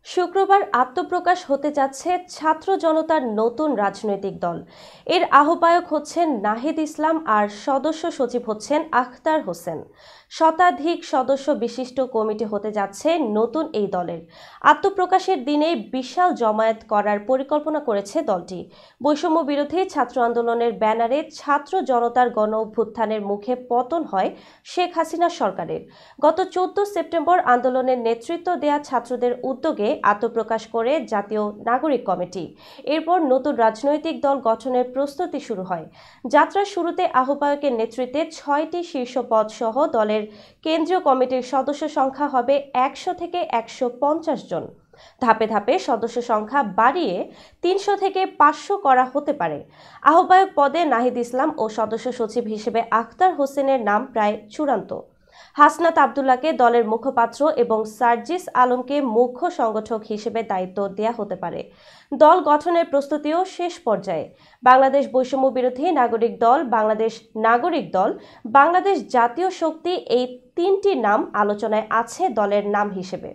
শুক্রবার আত্মপ্রকাশ হতে যাচ্ছে ছাত্র জনতার নতুন রাজনৈতিক দল। এর আহ্বায়ক হচ্ছেন নাহিদ ইসলাম আর সদস্য সচিব হচ্ছেন আখতার হোসেন। শতাধিক সদস্য বিশিষ্ট কমিটি হতে যাচ্ছে নতুন এই দলের। আত্মপ্রকাশের দিনে বিশাল জমায়েত করার পরিকল্পনা করেছে দলটি। বৈষম্য বিরোধী ছাত্র আন্দোলনের ব্যানারে ছাত্র জনতার গণ অভ্যুত্থানের মুখে পতন হয় শেখ হাসিনা সরকারের। গত 14 সেপ্টেম্বর আন্দোলনের নেতৃত্ব দেয়া ছাত্রদের উদ্যোগে আত্মপ্রকাশ করে জাতীয় নাগরিক কমিটি। এরপর নতুন রাজনৈতিক দল গঠনের প্রস্তুতি শুরু হয়। যাত্রার শুরুতে আহ্বায়কের নেতৃত্বে 6টি শীর্ষ পদ সহ দলের কেন্দ্রীয় কমিটির সদস্য সংখ্যা হবে 100 থেকে 150 জন। ধাপে ধাপে সদস্য সংখ্যা বাড়িয়ে 300 থেকে 500 করা হতে পারে। আহ্বায়ক পদে নাহিদ ইসলাম ও সদস্য সচিব হিসেবে আখতার হোসেনের নাম প্রায় চূড়ান্ত। হাসনাত আব্দুল্লাহকে দলের মুখপাত্র এবং সার্জিস আলমকে মুখ্য সংগঠক হিসেবে দায়িত্ব দেয়া হতে পারে। দল গঠনের প্রস্তুতিও শেষ পর্যায়ে। বাংলাদেশ বৈষম্য বিরোধী নাগরিক দল, বাংলাদেশ নাগরিক দল, বাংলাদেশ জাতীয় শক্তি, এই 3টি নাম আলোচনায় আছে দলের নাম হিসেবে।